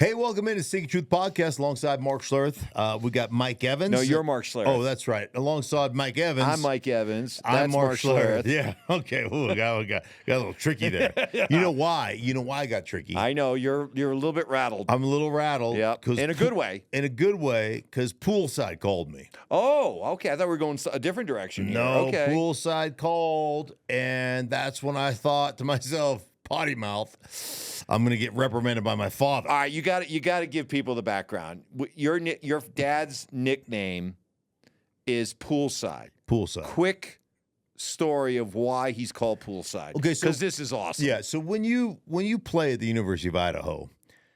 Hey, welcome into Stinkin Truth Podcast alongside Mark Schlereth. We got Mike Evans. No, you're Mark Schlereth. Oh, that's right. Alongside Mike Evans. I'm Mike Evans. I'm That's Mark Schlereth. Yeah. Okay. Ooh, got a little tricky there. Yeah. You know why? You know why I got tricky? I know you're a little bit rattled. I'm a little rattled. Yeah, in a good way. In a good way, because Poolside called me. Oh, okay. I thought we were going a different direction here. No, Okay. Poolside called, and that's when I thought to myself, potty mouth, I'm going to get reprimanded by my father. All right, you got to give people the background. Your dad's nickname is Poolside. Poolside. Quick story of why he's called Poolside. Okay, so because this is awesome. Yeah, so when you play at the University of Idaho,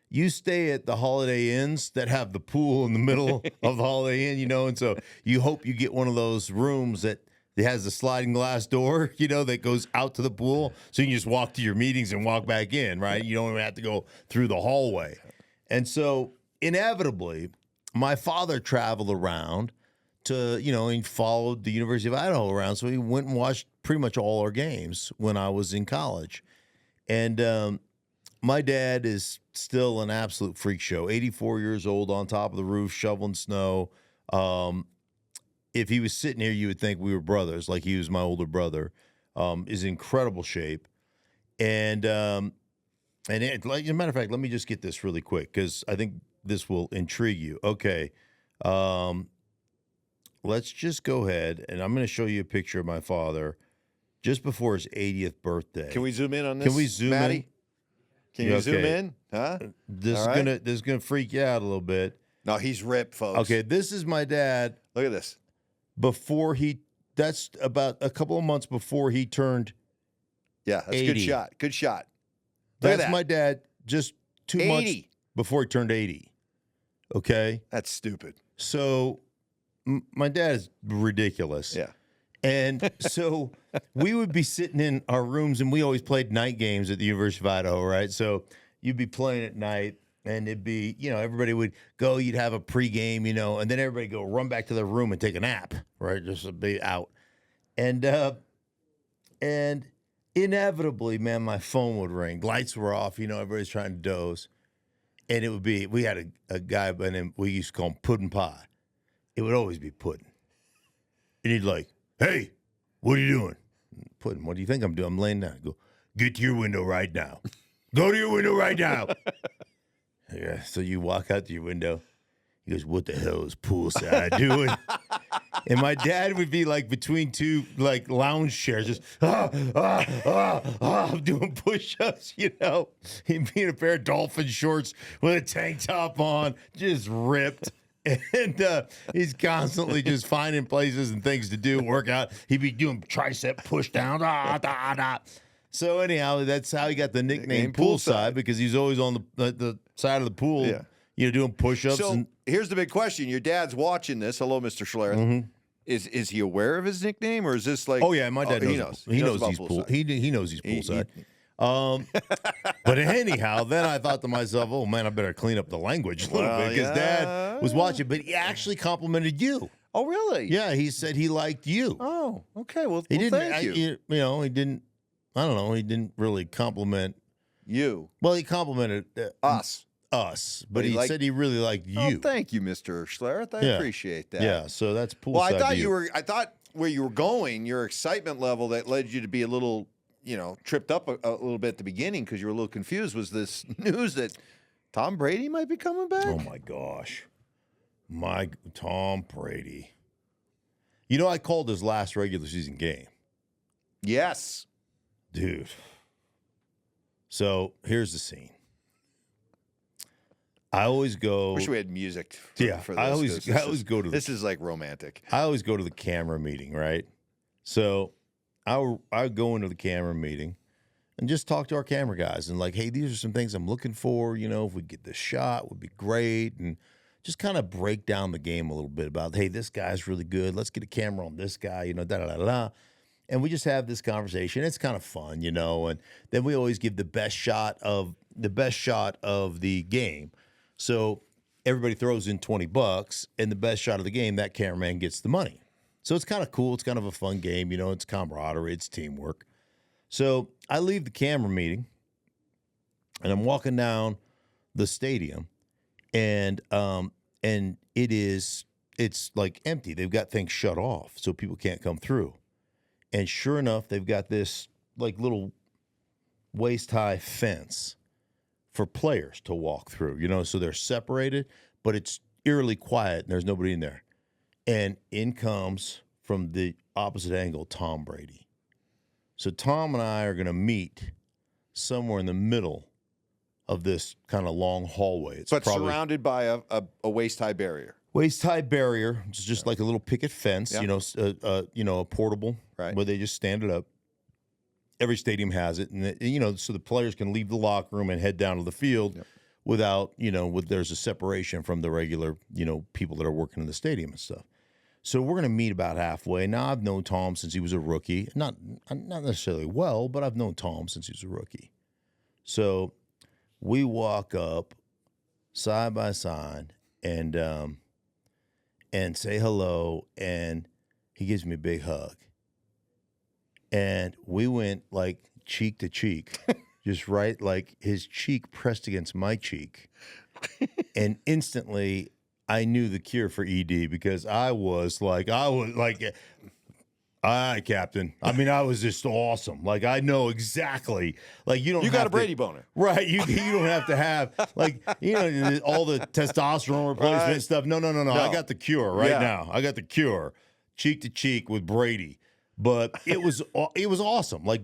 you stay at the Holiday Inns that have the pool in the middle of the Holiday Inn, and so you hope you get one of those rooms that has the sliding glass door, that goes out to the pool, so you can just walk to your meetings and walk back in, right? You don't even have to go through the hallway. And so inevitably, my father traveled around to, he followed the University of Idaho around, so he went and watched pretty much all our games when I was in college. And my dad is still an absolute freak show, 84 years old, on top of the roof, shoveling snow. If he was sitting here, you would think we were brothers, like he was my older brother. Is in incredible shape. And as a matter of fact, let me just get this really quick because I think this will intrigue you. Okay. Let's just go ahead, and I'm going to show you a picture of my father just before his 80th birthday. Can we zoom in on this? Can we zoom Maddie? in? Can you zoom in? Huh? This All right. is gonna freak you out a little bit. No, he's ripped, folks. Okay, this is my dad. Look at this. That's about a couple of months before he turned. Yeah, that's 80. a good shot. Good shot. Look at That's that. my dad just 2 months 80. before he turned 80. Okay? That's stupid. So my dad is ridiculous. Yeah. And so we would be sitting in our rooms, and we always played night games at the University of Idaho, right? So you'd be playing at night, and it'd be, everybody would go, you'd have a pregame, and then everybody go run back to their room and take a nap, right? Just to be out. And inevitably, man, my phone would ring. Lights were off, everybody's trying to doze. And it would be, we had a guy by name, we used to call him Puddin' Pie. It would always be Puddin'. And he'd like, hey, what are you doing? Puddin', what do you think I'm doing? I'm laying down. I go, get to your window right now. Go to your window right now. Yeah, so you walk out to your window. He goes, what the hell is Poolside doing? And my dad would be like between two lounge chairs, just doing push-ups, He'd be in a pair of dolphin shorts with a tank top on, just ripped. And he's constantly just finding places and things to do, work out. He'd be doing tricep push down. So anyhow, that's how he got the nickname Poolside, because he's always on the side of the pool, doing push-ups. So here's the big question. Your dad's watching this. Hello, Mr. Schlereth. Mm-hmm. Is he aware of his nickname, or is this like? Oh yeah, my dad knows. He knows about he's Poolside. He knows he's Poolside. But anyhow, then I thought to myself, oh man, I better clean up the language a little bit, because Dad was watching. But he actually complimented you. Oh really? Yeah, he said he liked you. Oh, okay. Well, He didn't. thank you. He didn't. I don't know. He didn't really compliment You. Well, he complimented Us. but he said he really liked you. Oh, thank you, Mr. Schlereth. I appreciate that. Yeah, so that's Poolside. Well, I thought you I thought where you were going, your excitement level that led you to be a little, tripped up a little bit at the beginning because you were a little confused, was this news that Tom Brady might be coming back. Oh my gosh, Tom Brady. I called his last regular season game. Yes. Dude. So here's the scene. I always go. Wish we had music. For this. I always go to. This is like romantic. I always go to the camera meeting, right? So I go into the camera meeting and just talk to our camera guys and like, hey, these are some things I'm looking for. If we get this shot, would be great, and just kind of break down the game a little bit about, hey, this guy's really good. Let's get a camera on this guy. Da da da da. And we just have this conversation. It's kind of fun, and then we always give the best shot of the game. So everybody throws in $20, and the best shot of the game, that cameraman gets the money. So it's kind of cool. It's kind of a fun game, it's camaraderie, it's teamwork. So I leave the camera meeting, and I'm walking down the stadium, and it's like empty. They've got things shut off so people can't come through. And sure enough, they've got this like little waist-high fence for players to walk through, so they're separated, but it's eerily quiet and there's nobody in there. And in comes from the opposite angle, Tom Brady. So Tom and I are going to meet somewhere in the middle of this kind of long hallway. It's but probably surrounded by a waist-high barrier. Waist-high barrier. It's just like a little picket fence, a portable, right, where they just stand it up. Every stadium has it, and so the players can leave the locker room and head down to the field without, there's a separation from the regular, people that are working in the stadium and stuff. So we're going to meet about halfway. Now, I've known Tom since he was a rookie. Not necessarily well, but I've known Tom since he was a rookie. So we walk up side by side and say hello, and he gives me a big hug. And we went like cheek to cheek, just right, like his cheek pressed against my cheek. And instantly I knew the cure for ED because I was like, all right, Captain. I mean, I was just awesome. Like, I know exactly. Like, you got a Brady boner. Right. You don't have to have, like, all the testosterone replacement stuff. No. I got the cure right now. I got the cure. Cheek to cheek with Brady. But it was awesome. Like,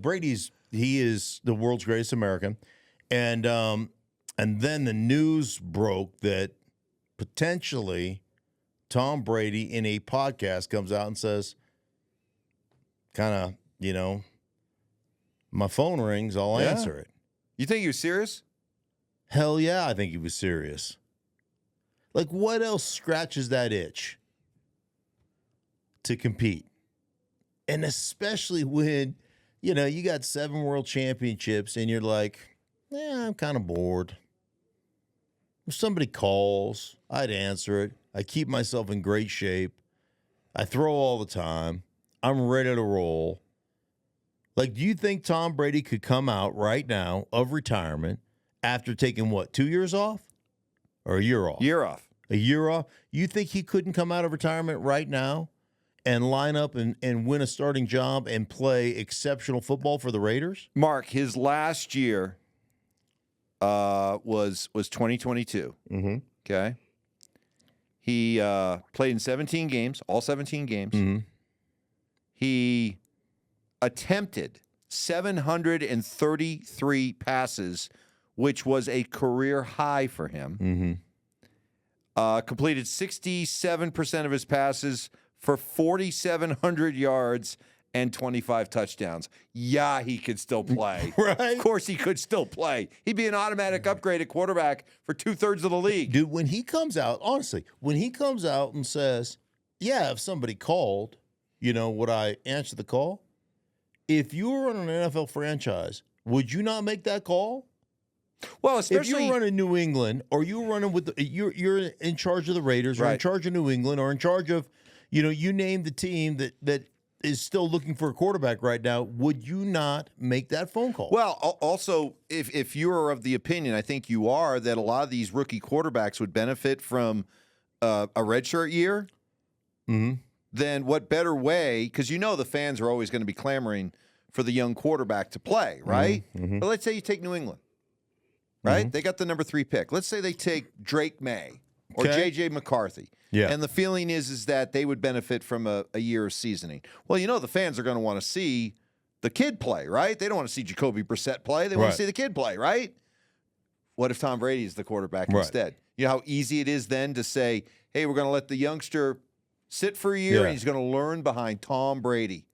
he is the world's greatest American. And then the news broke that potentially Tom Brady in a podcast comes out and says, kind of, my phone rings, I'll answer it. You think he was serious? Hell yeah, I think he was serious. Like, what else scratches that itch to compete? And especially when, you got 7 world championships and you're like, I'm kind of bored. If somebody calls, I'd answer it. I keep myself in great shape. I throw all the time. I'm ready to roll. Like, do you think Tom Brady could come out right now of retirement after taking, 2 years off? Or a year off? A year off? You think he couldn't come out of retirement right now and line up and win a starting job and play exceptional football for the Raiders? Mark, his last year was 2022. Mm-hmm. Okay. He played in 17 games, all 17 games. Mm-hmm. He attempted 733 passes, which was a career high for him. Mm-hmm. Completed 67% of his passes for 4,700 yards and 25 touchdowns. Yeah, he could still play. Right? Of course he could still play. He'd be an automatic upgrade at quarterback for 2/3 of the league. Dude, when he comes out, honestly, and says, yeah, if somebody called, would I answer the call? If you were running an NFL franchise, would you not make that call? Well, especially if you're running New England, or you're running with you're in charge of the Raiders, or in charge of New England, or in charge of, you name the team that is still looking for a quarterback right now, would you not make that phone call? Well, also, if you're of the opinion, I think you are, that a lot of these rookie quarterbacks would benefit from a redshirt year, then what better way, because the fans are always going to be clamoring for the young quarterback to play, right? But let's say you take New England, right? They got the number 3 pick. Let's say they take Drake May or J.J. McCarthy. Yeah. And the feeling is that they would benefit from a year of seasoning. Well, the fans are going to want to see the kid play, right? They don't want to see Jacoby Brissett play. They want to see the kid play, right? What if Tom Brady is the quarterback instead? You know how easy it is then to say, hey, we're going to let the youngster sit for a year and he's going to learn behind Tom Brady.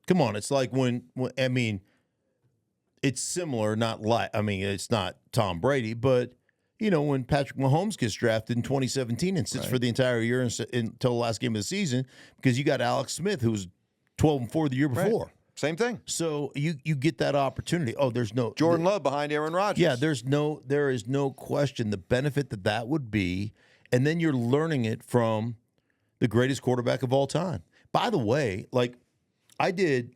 Come on. It's like when it's similar, it's not Tom Brady, but when Patrick Mahomes gets drafted in 2017 and sits for the entire year until the last game of the season, because you got Alex Smith, who was 12-4 the year before. Right. Same thing. So you get that opportunity. Oh, there's no Jordan Love behind Aaron Rodgers. Yeah, there is no question the benefit that would be, and then you're learning it from the greatest quarterback of all time. By the way, like I did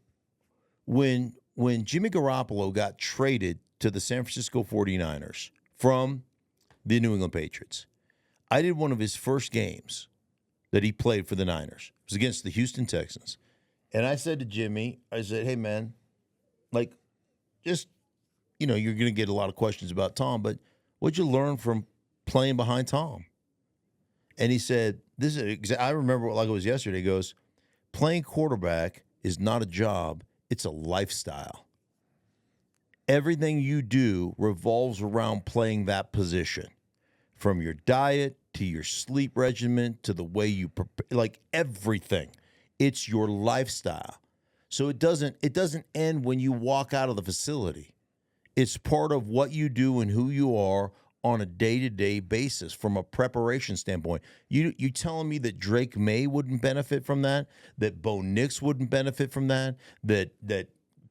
when Jimmy Garoppolo got traded to the San Francisco 49ers from the New England Patriots. I did one of his first games that he played for the Niners. It was against the Houston Texans. And I said to Jimmy, I said, hey, man, like, just, you're going to get a lot of questions about Tom, but what'd you learn from playing behind Tom? And he said, I remember like it was yesterday. He goes, playing quarterback is not a job, it's a lifestyle. Everything you do revolves around playing that position, from your diet to your sleep regimen to the way you prepare, like everything. It's your lifestyle. So it doesn't end when you walk out of the facility. It's part of what you do and who you are on a day-to-day basis from a preparation standpoint. You telling me that Drake May wouldn't benefit from that Bo Nix wouldn't benefit from that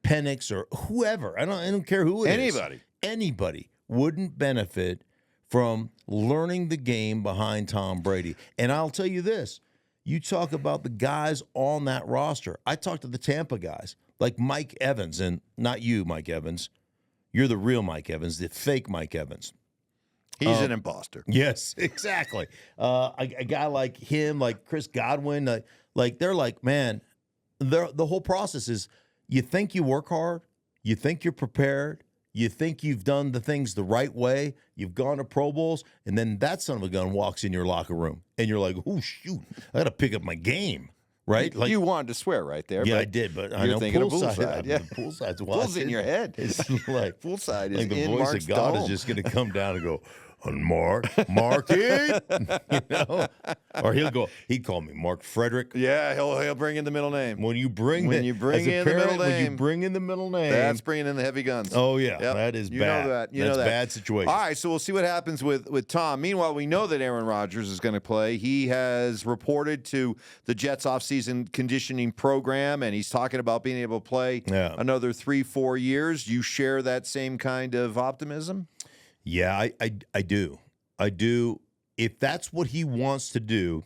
Penix or whoever, I don't care who it is. Anybody wouldn't benefit from learning the game behind Tom Brady. And I'll tell you this, you talk about the guys on that roster. I talked to the Tampa guys, like Mike Evans, and not you, Mike Evans. You're the real Mike Evans, the fake Mike Evans. He's an imposter. Yes, exactly. A guy like him, like Chris Godwin, like they're like, man, the whole process is you think you work hard, you think you're prepared, you think you've done the things the right way, you've gone to Pro Bowls, and then that son of a gun walks in your locker room, and you're like, oh, shoot, I got to pick up my game. Right, like, you wanted to swear right there. Yeah, I did, but I know poolside. Yeah, poolside's pool's in your head. It's like poolside is like the in voice Mark's of God dome. is just going to come down and go, Mark it, or he'd call me Mark Frederick. Yeah, he'll bring in the middle name. When you bring in the middle name, that's bringing in the heavy guns. Oh yeah, yep. That is bad. That's bad situation. All right, so we'll see what happens with Tom. Meanwhile, we know that Aaron Rodgers is going to play. He has reported to the Jets offseason conditioning program, and he's talking about being able to play another 3-4 years. You share that same kind of optimism? Yeah, I do. I do. If that's what he wants to do,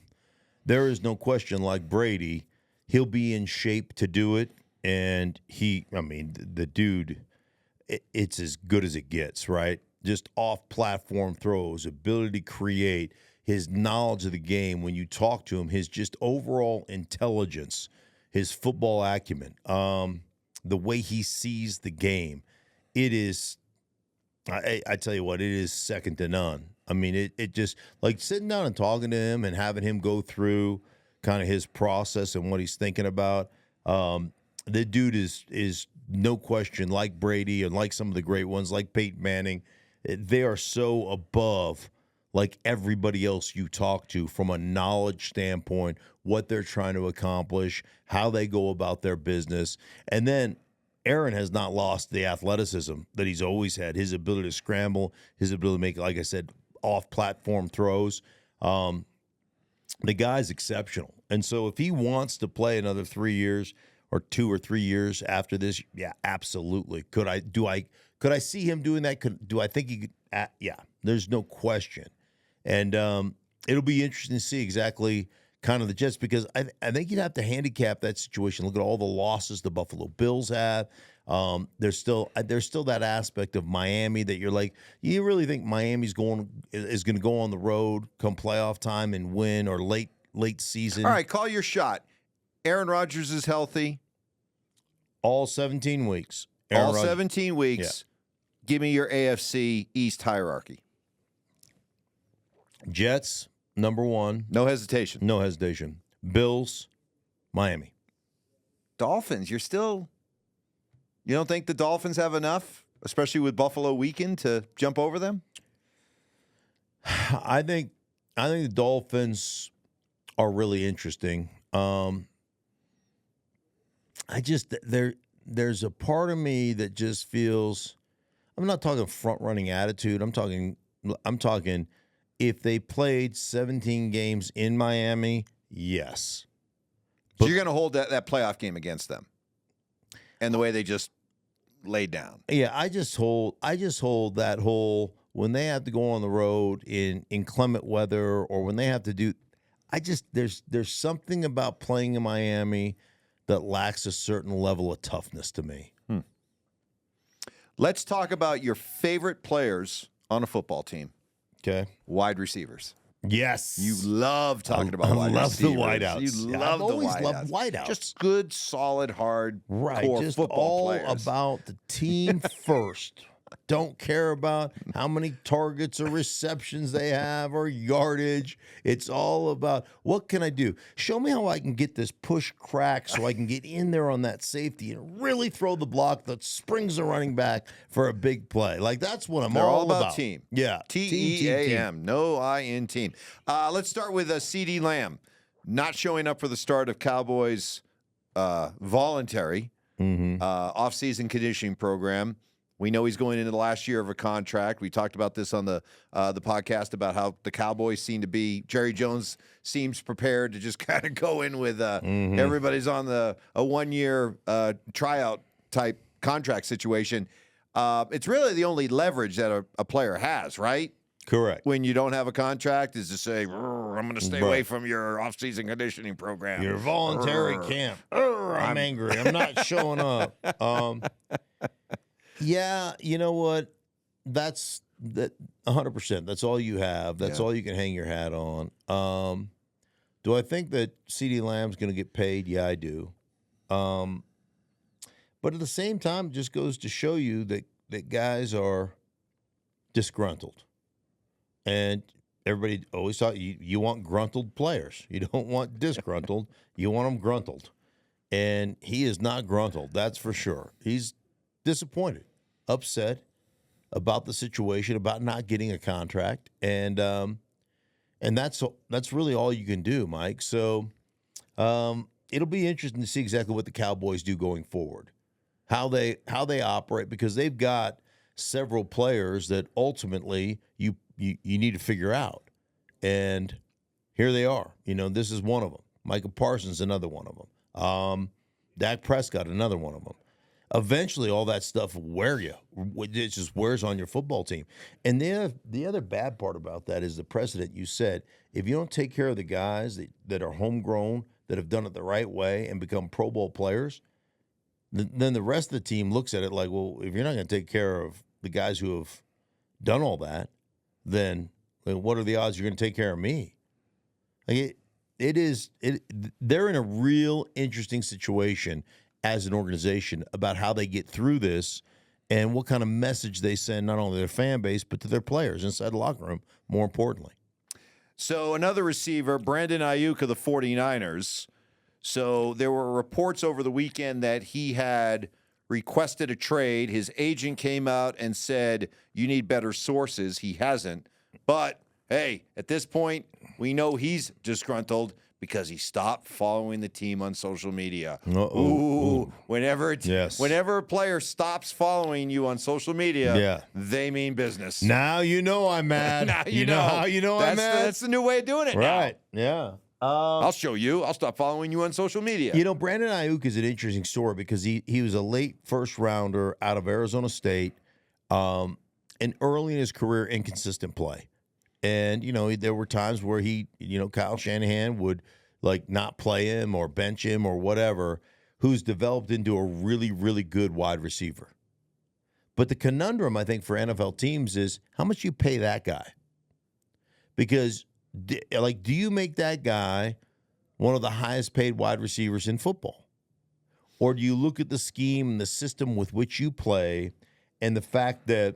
there is no question, like Brady, he'll be in shape to do it. And the dude, it's as good as it gets, right? Just off-platform throws, ability to create, his knowledge of the game. When you talk to him, his just overall intelligence, his football acumen, the way he sees the game, it is – I tell you what, it is second to none. I mean, it just, like sitting down and talking to him and having him go through kind of his process and what he's thinking about. The dude is no question, like Brady and like some of the great ones, like Peyton Manning, they are so above like everybody else you talk to from a knowledge standpoint, what they're trying to accomplish, how they go about their business. And then Aaron has not lost the athleticism that he's always had, his ability to scramble, his ability to make, like I said, off-platform throws. The guy's exceptional. And so if he wants to play another 3 years or 2 or 3 years after this, yeah, absolutely. Could I see him doing that? Do I think he could? Yeah, there's no question. And it'll be interesting to see exactly kind of the Jets, because I think you'd have to handicap that situation. Look at all the losses the Buffalo Bills have. There's still that aspect of Miami that you're like, you really think Miami's going to go on the road come playoff time and win, or late season? All right, call your shot. Aaron Rodgers is healthy. All 17 weeks. 17 weeks. Yeah. Give me your AFC East hierarchy. Jets, number one. No hesitation. No hesitation. Bills, Miami. Dolphins, you don't think the Dolphins have enough, especially with Buffalo weekend, to jump over them? I think the Dolphins are really interesting. There's a part of me that just feels, I'm not talking front running attitude. I'm talking if they played 17 games in Miami, yes. So you're going to hold that playoff game against them, and the way they just laid down. Yeah, I just hold that whole, when they have to go on the road in inclement weather, or when they have to do, there's something about playing in Miami that lacks a certain level of toughness to me. Let's talk about your favorite players on a football team. Okay. Wide receivers. Yes. You love talking about wide love receivers. the wideouts. You love I've the always wideouts. loved wideouts. Just good, solid, hard core just football all players. about the team first. Don't care about how many targets or receptions they have or yardage. It's all about what can I do? Show me how I can get this push crack so I can get in there on that safety and really throw the block that springs the running back for a big play. Like that's what I'm They're all about. about team. Yeah. Team. No I in team. Let's start with CD Lamb. Not showing up for the start of Cowboys' voluntary off-season conditioning program. We know he's going into the last year of a contract. We talked about this on the podcast about how the Cowboys seem to be. Jerry Jones seems prepared to just kind of go in with everybody's on a 1-year tryout type contract situation. It's really the only leverage that a player has, right? Correct. When you don't have a contract, is to say, I'm going to stay away from your off-season conditioning program. Your voluntary camp. I'm angry. I'm not showing up. Yeah, you know what? That's 100%. That's all you have. That's all you can hang your hat on. Do I think that CeeDee Lamb's going to get paid? Yeah, I do. But at the same time, it just goes to show you that guys are disgruntled. And everybody always thought you want gruntled players. You don't want disgruntled. You want them gruntled. And he is not gruntled, that's for sure. He's disappointed, upset about the situation, about not getting a contract, and that's really all you can do, Mike. So it'll be interesting to see exactly what the Cowboys do going forward, how they operate, because they've got several players that ultimately you need to figure out, and here they are. This is one of them. Micah Parsons, another one of them. Dak Prescott, another one of them. Eventually, all that stuff will wear you. It just wears on your football team. And the other bad part about that is the precedent you said. If you don't take care of the guys that are homegrown, that have done it the right way and become Pro Bowl players, then the rest of the team looks at it like, well, if you're not going to take care of the guys who have done all that, then what are the odds you're going to take care of me? Like they're in a real interesting situation as an organization about how they get through this and what kind of message they send not only to their fan base, but to their players inside the locker room, more importantly. So another receiver, Brandon Aiyuk of the 49ers. So there were reports over the weekend that he had requested a trade. His agent came out and said, you need better sources. He hasn't. But, hey, at this point, we know he's disgruntled because he stopped following the team on social media. Ooh. Whenever a player stops following you on social media, they mean business. Now you know I'm mad. Now you know how you know I'm mad? That's the new way of doing it right. now. Yeah. I'll show you. I'll stop following you on social media. Brandon Aiyuk is an interesting story because he was a late first-rounder out of Arizona State, and early in his career, inconsistent play. And, there were times where Kyle Shanahan would, not play him or bench him or whatever, who's developed into a really, really good wide receiver. But the conundrum, I think, for NFL teams is how much you pay that guy. Because, do you make that guy one of the highest paid wide receivers in football? Or do you look at the scheme and the system with which you play and the fact that,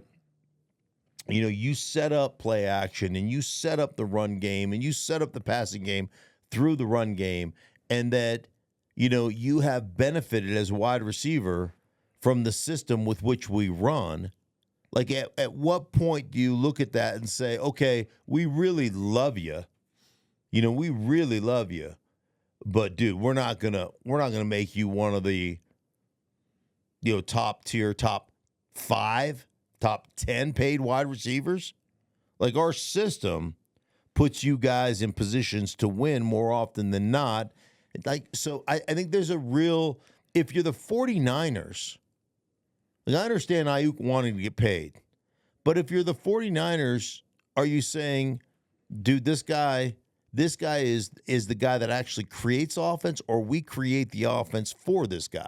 you set up play action and you set up the run game and you set up the passing game through the run game, and that, you have benefited as a wide receiver from the system with which we run? At what point do you look at that and say, okay, we really love you. We really love you. But dude, we're not gonna make you one of the top tier, top 5, top 10 paid wide receivers. Our system puts you guys in positions to win more often than not. So I think there's a real, if you're the 49ers, I understand Aiyuk wanting to get paid, but if you're the 49ers, are you saying, dude, this guy is the guy that actually creates offense, or we create the offense for this guy?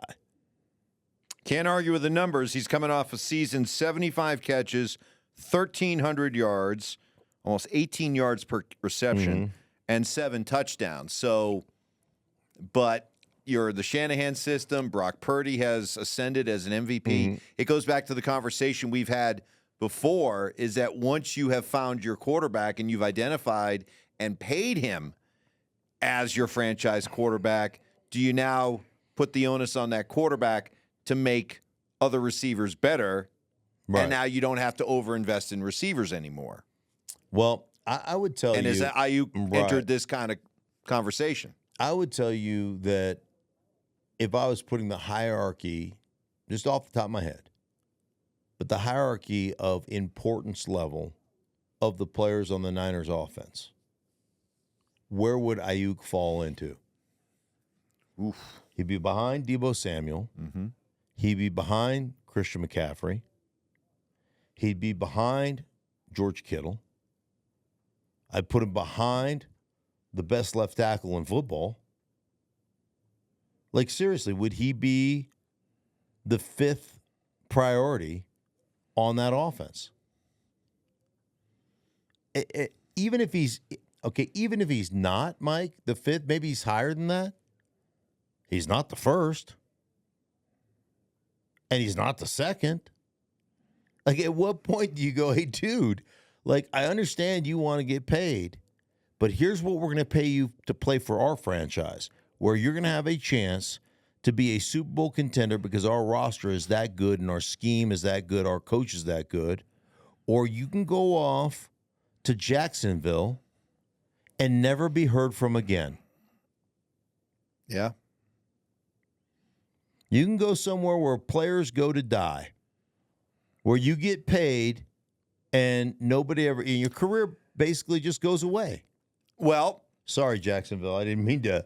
Can't argue with the numbers. He's coming off a season, 75 catches, 1,300 yards, almost 18 yards per reception and 7 touchdowns. So, but you're the Shanahan system. Brock Purdy has ascended as an MVP. It goes back to the conversation we've had before, is that once you have found your quarterback and you've identified and paid him as your franchise quarterback, do you now put the onus on that quarterback to make other receivers better? Right. And now you don't have to overinvest in receivers anymore. Well, I would tell you. And as Aiyuk entered this kind of conversation. I would tell you that if I was putting the hierarchy, just off the top of my head, but the hierarchy of importance level of the players on the Niners offense, where would Aiyuk fall into? Oof. He'd be behind Deebo Samuel. He'd be behind Christian McCaffrey. He'd be behind George Kittle. I'd put him behind the best left tackle in football. Like, seriously, would he be the 5th priority on that offense? Even if he's not, Mike, the 5th, maybe he's higher than that. He's not the 1st. And he's not the 2nd. Like, at what point do you go, hey, dude, like, I understand you want to get paid, but here's what we're going to pay you to play for our franchise, where you're going to have a chance to be a Super Bowl contender because our roster is that good and our scheme is that good, our coach is that good, or you can go off to Jacksonville and never be heard from again. Yeah. You can go somewhere where players go to die, where you get paid and nobody ever, and your career basically just goes away. Well, sorry, Jacksonville. I didn't mean to.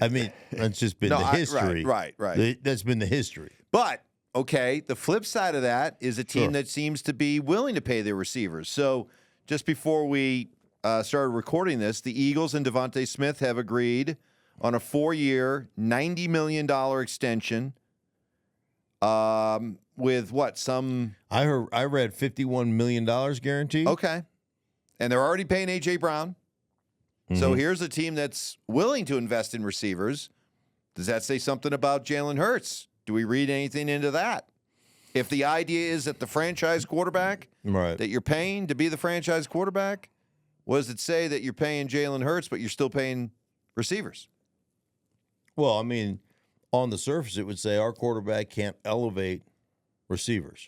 I mean, that's just been the history. Right. That's been the history. But, okay, the flip side of that is a team that seems to be willing to pay their receivers. So just before we started recording this, the Eagles and Devontae Smith have agreed on a 4-year, $90 million extension with what? I read $51 million guaranteed. Okay. And they're already paying A.J. Brown. So here's a team that's willing to invest in receivers. Does that say something about Jaylen Herz? Do we read anything into that? If the idea is that the franchise quarterback that you're paying to be the franchise quarterback, what does it say that you're paying Jaylen Herz, but you're still paying receivers? Well, I mean, on the surface, it would say our quarterback can't elevate receivers.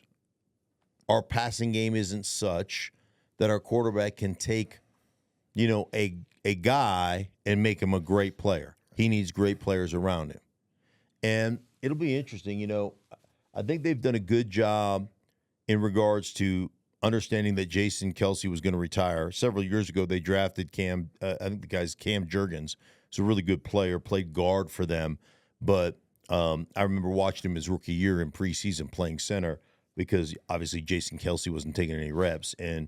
Our passing game isn't such that our quarterback can take, a guy and make him a great player. He needs great players around him. And it'll be interesting. I think they've done a good job in regards to understanding that Jason Kelce was going to retire. Several years ago, they drafted I think the guy's Cam Jurgens. He's a really good player, played guard for them. But I remember watching him his rookie year in preseason playing center because obviously Jason Kelce wasn't taking any reps. And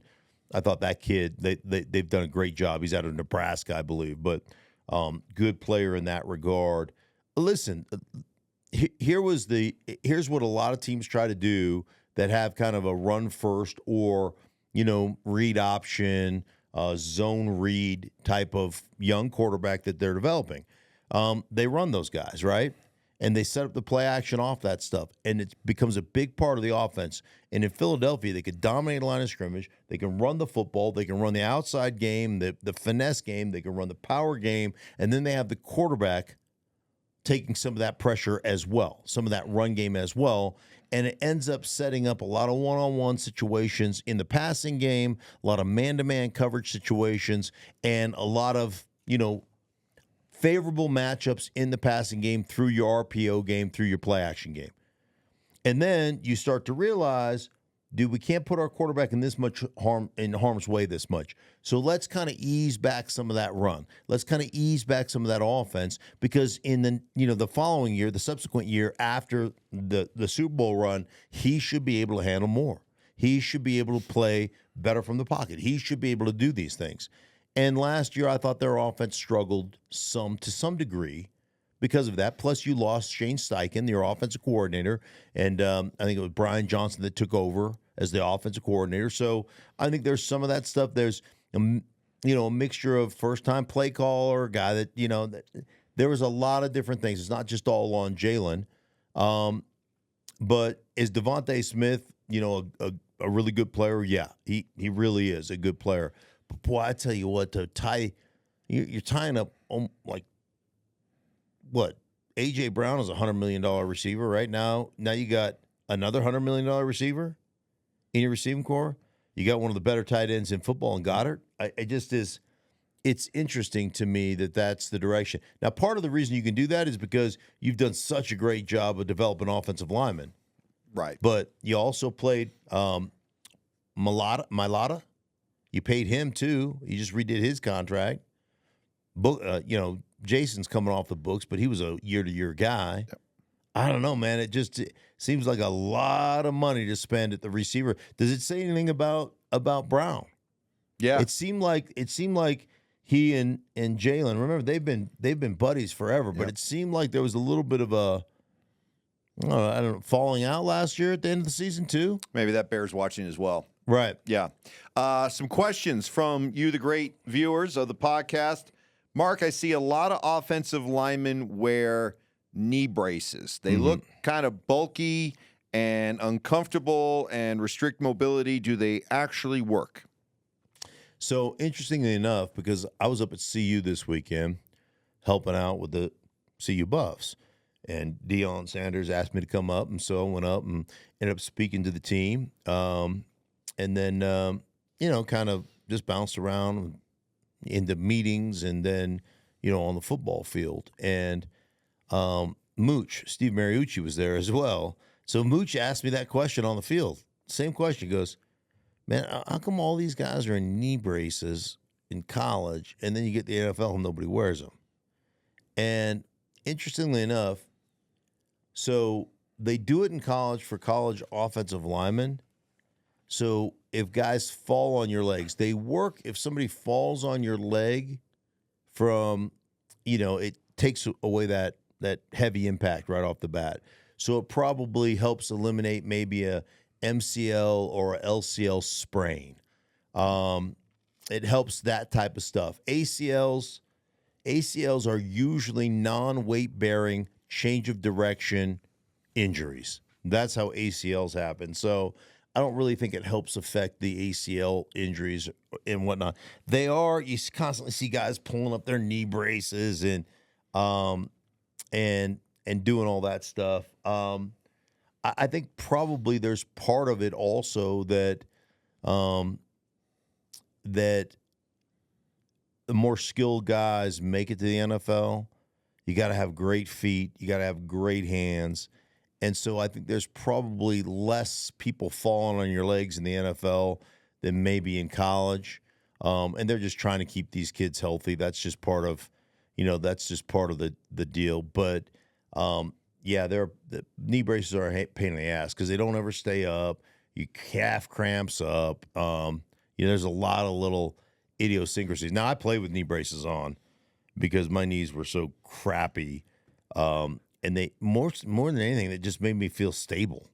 I thought that kid, they've done a great job. He's out of Nebraska, I believe, but good player in that regard. Listen, here's what a lot of teams try to do that have kind of a run first or, read option, zone read type of young quarterback that they're developing. They run those guys, right? And they set up the play action off that stuff, and it becomes a big part of the offense. And in Philadelphia, they could dominate the line of scrimmage. They can run the football. They can run the outside game, the finesse game. They can run the power game. And then they have the quarterback taking some of that pressure as well, some of that run game as well. And it ends up setting up a lot of one-on-one situations in the passing game, a lot of man-to-man coverage situations, and a lot of, favorable matchups in the passing game through your RPO game, through your play action game. And then you start to realize, dude, we can't put our quarterback in this much harm's way this much. So let's kind of ease back some of that run. Let's kind of ease back some of that offense because in the following year, the subsequent year after the Super Bowl run, he should be able to handle more. He should be able to play better from the pocket. He should be able to do these things. And last year, I thought their offense struggled to some degree because of that. Plus, you lost Shane Steichen, your offensive coordinator, and I think it was Brian Johnson that took over as the offensive coordinator. So I think there's some of that stuff. a mixture of first-time play caller, guy that, there was a lot of different things. It's not just all on Jaylen. But is Devontae Smith, a really good player? Yeah, he really is a good player. But, boy, I tell you what, you're tying up what? A.J. Brown is a $100 million receiver right now. Now you got another $100 million receiver in your receiving core. You got one of the better tight ends in football in Goddard. It's interesting to me that that's the direction. Now, part of the reason you can do that is because you've done such a great job of developing offensive linemen. Right. But you also played Mailata. You paid him, too. You just redid his contract. Jason's coming off the books, but he was a year-to-year guy. Yep. I don't know, man. It seems like a lot of money to spend at the receiver. Does it say anything about Brown? Yeah. It seemed like he and Jaylen, remember, they've been buddies forever, but it seemed like there was a little bit of falling out last year at the end of the season too. Maybe that bears watching as well. Right. Yeah. Some questions from you, the great viewers of the podcast. Mark, I see a lot of offensive linemen wear knee braces. They look kind of bulky and uncomfortable and restrict mobility. Do they actually work? So, interestingly enough, because I was up at CU this weekend helping out with the CU Buffs, and Deion Sanders asked me to come up, and so I went up and ended up speaking to the team, and then, kind of just bounced around into meetings and then, on the football field. And Mooch, Steve Mariucci, was there as well. So Mooch asked me that question on the field. Same question. He goes, man, how come all these guys are in knee braces in college and then you get the NFL and nobody wears them? And interestingly enough, so they do it in college for college offensive linemen. So if guys fall on your legs, they work. If somebody falls on your leg from, it takes away that heavy impact right off the bat. So it probably helps eliminate maybe a MCL or a LCL sprain. It helps that type of stuff. ACLs are usually non-weight bearing, change of direction injuries. That's how ACLs happen. So I don't really think it helps affect the ACL injuries and whatnot. You constantly see guys pulling up their knee braces and doing all that stuff. I think probably there's part of it also that that the more skilled guys make it to the NFL. You got to have great feet. You got to have great hands. And so I think there's probably less people falling on your legs in the NFL than maybe in college. And they're just trying to keep these kids healthy. That's just part of, the deal. But the knee braces are a pain in the ass because they don't ever stay up. You calf cramps up. There's a lot of little idiosyncrasies. Now, I play with knee braces on because my knees were so crappy. And they more than anything, it just made me feel stable.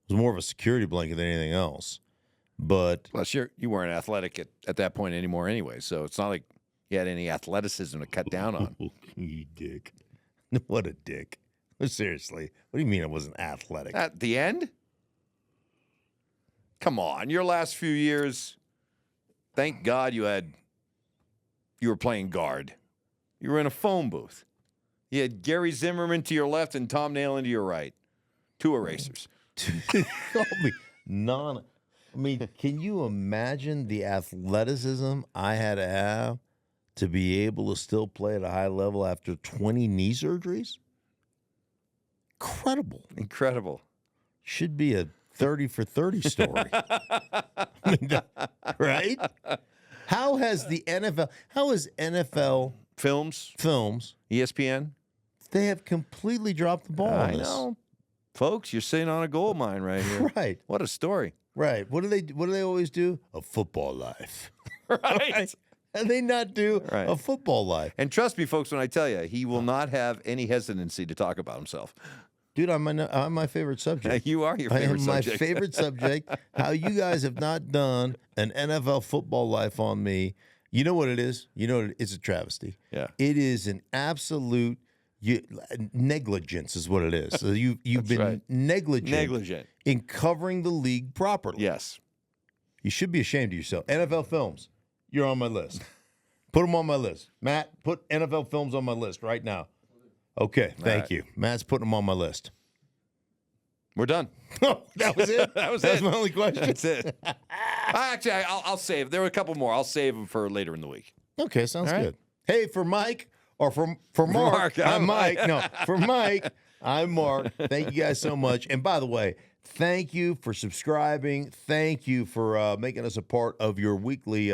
It was more of a security blanket than anything else. But plus, you weren't athletic at that point anymore anyway, so it's not like you had any athleticism to cut down on. You dick. What a dick. Seriously. What do you mean I wasn't athletic? At the end? Come on. Your last few years, thank God you were playing guard. You were in a phone booth. You had Gary Zimmerman to your left and Tom Nalen to your right. 2 erasers. Can you imagine the athleticism I had to have to be able to still play at a high level after 20 knee surgeries? Incredible. Should be a 30 for 30 story. Right? How has NFL Films, ESPN, they have completely dropped the ball on this. I know. Folks, you're sitting on a gold mine right here. Right. What a story. Right. What do they always do? A football life. Right. And they not do a football life. And trust me, folks, when I tell you, he will not have any hesitancy to talk about himself. Dude, I'm my favorite subject. You are your favorite subject. I am my favorite subject. How you guys have not done an NFL football life on me. You know what it is? You know it's a travesty. Yeah. It is an absolute negligence is what it is. So you've been negligent in covering the league properly. Yes. You should be ashamed of yourself. NFL films, you're on my list. Put them on my list. Matt, put NFL films on my list right now. Okay, thank you. Matt's putting them on my list. We're done. That was it? That's my only question? That's it. Actually, I'll save. There were a couple more. I'll save them for later in the week. Okay, sounds good. Hey, for Mike, or for Mark, I'm Mike. No, for Mike, I'm Mark. Thank you guys so much. And by the way, thank you for subscribing. Thank you for making us a part of your weekly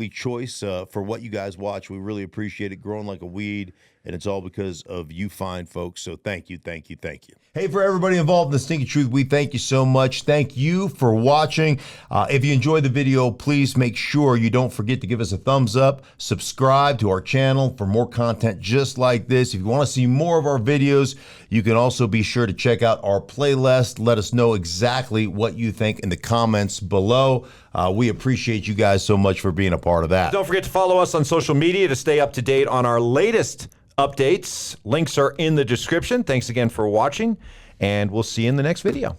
choice for what you guys watch. We really appreciate it. Growing like a weed, and it's all because of you fine folks. So thank you, thank you, thank you. Hey, for everybody involved in the Stinky Truth, we thank you so much. Thank you for watching. If you enjoyed the video, please make sure you don't forget to give us a thumbs up. Subscribe to our channel for more content just like this. If you want to see more of our videos, you can also be sure to check out our playlist. Let us know exactly what you think in the comments below. We appreciate you guys so much for being a part of that. Don't forget to follow us on social media to stay up to date on our latest updates. Links are in the description. Thanks again for watching, and we'll see you in the next video.